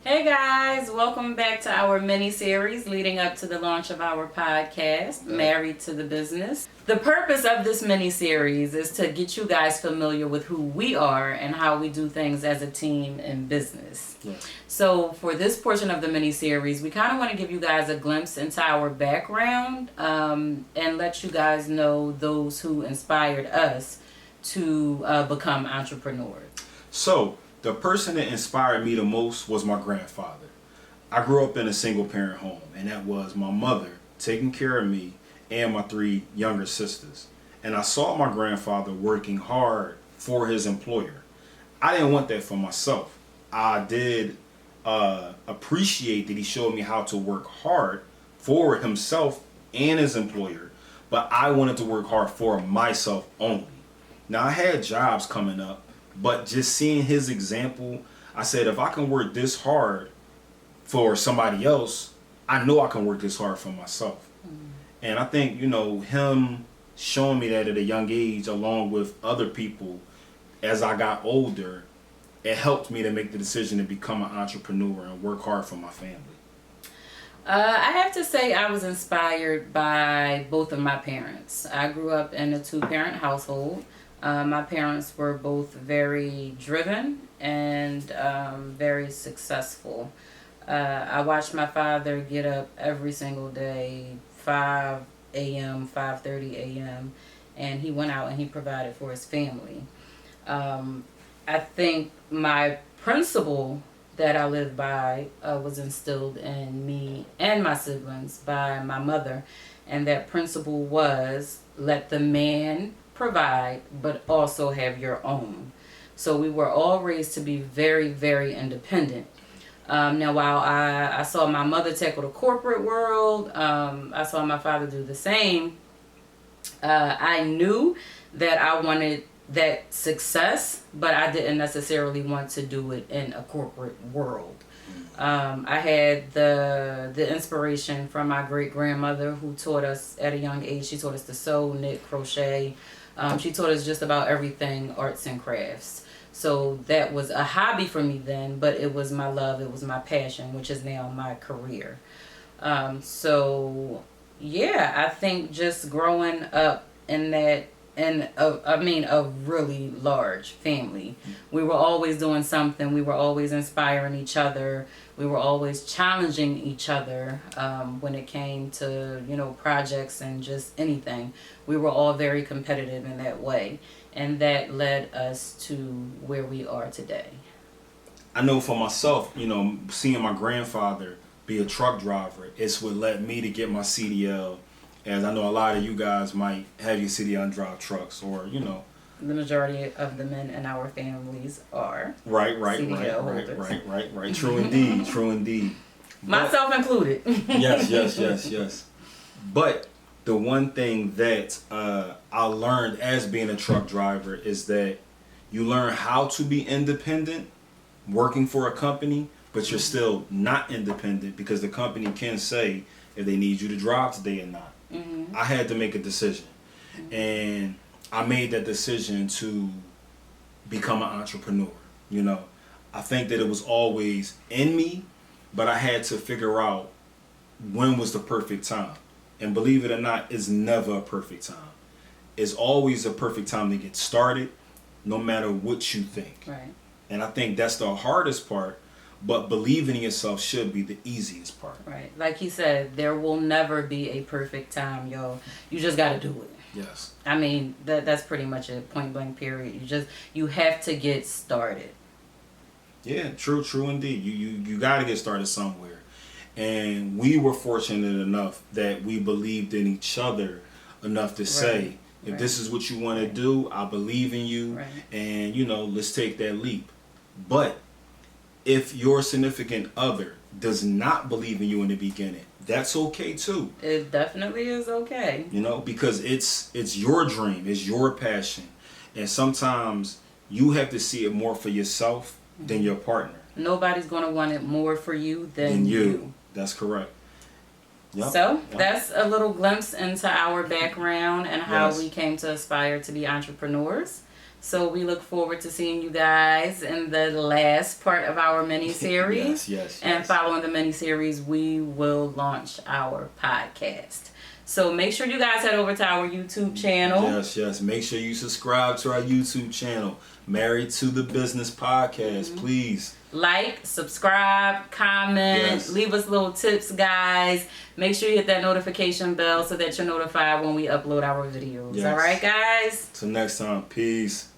Hey guys, welcome back to our mini-series leading up to the launch of our podcast, Married to the Business. The purpose of this mini-series is to get you guys familiar with who we are and how we do things as a team in business. Yes. So for this portion of the mini-series, we kind of want to give you guys a glimpse into our background and let you guys know those who inspired us to become entrepreneurs. So, the person that inspired me the most was my grandfather. I grew up in a single parent home, and that was my mother taking care of me and my three younger sisters. And I saw my grandfather working hard for his employer. I didn't want that for myself. I did appreciate that he showed me how to work hard for himself and his employer, but I wanted to work hard for myself only. Now, I had jobs coming up, but just seeing his example, I said, if I can work this hard for somebody else, I know I can work this hard for myself. And I think, him showing me that at a young age, along with other people, as I got older, it helped me to make the decision to become an entrepreneur and work hard for my family. I have to say I was inspired by both of my parents. I grew up in a two-parent household. My parents were both very driven and very successful. I watched my father get up every single day, 5 a.m., 5:30 a.m., and he went out and he provided for his family. I think my principle that I live by was instilled in me and my siblings by my mother, and that principle was let the man provide but also have your own. So we were all raised to be very, very independent. Now while I saw my mother tackle the corporate world, I saw my father do the same. I knew that I wanted that success, but I didn't necessarily want to do it in a corporate world. I had the inspiration from my great grandmother, who taught us at a young age. She taught us to sew, knit, crochet. She taught us just about everything arts and crafts. So that was a hobby for me then, but it was my love, it was my passion, which is now my career. So yeah, I think just growing up in that, and a really large family. We were always doing something. We were always inspiring each other. We were always challenging each other when it came to, projects and just anything. We were all very competitive in that way. And that led us to where we are today. I know for myself, seeing my grandfather be a truck driver, it's what led me to get my CDL. As I know a lot of you guys might have your CDL and drive trucks, or The majority of the men in our families are Right. CDL holders. True indeed, true indeed. Myself included. Yes. But the one thing that I learned as being a truck driver is that you learn how to be independent working for a company, but you're still not independent because the company can say if they need you to drive today or not. I had to make a decision, and I made that decision to become an entrepreneur. I think that it was always in me, but I had to figure out when was the perfect time. And believe it or not, it's never a perfect time. It's always a perfect time to get started, no matter what you think. Right. And I think that's the hardest part, but believing in yourself should be the easiest part. Right. Like he said, there will never be a perfect time, yo. You just got to do it. Yes. I mean, that's pretty much it, point blank period. You have to get started. Yeah, true indeed. You got to get started somewhere. And we were fortunate enough that we believed in each other enough to say, if this is what you want to do, I believe in you, and let's take that leap. But if your significant other does not believe in you in the beginning, that's okay too. It definitely is okay. Because it's your dream, it's your passion. And sometimes you have to see it more for yourself than your partner. Nobody's going to want it more for you than you. That's correct. So that's a little glimpse into our background and how we came to aspire to be entrepreneurs. So we look forward to seeing you guys in the last part of our mini-series. Yes. And following the mini-series, we will launch our podcast. So make sure you guys head over to our YouTube channel. Yes. Make sure you subscribe to our YouTube channel, Married to the Business Podcast, please. Like, subscribe, comment, leave us little tips, guys. Make sure you hit that notification bell so that you're notified when we upload our videos. Yes. All right, guys? Till next time, peace.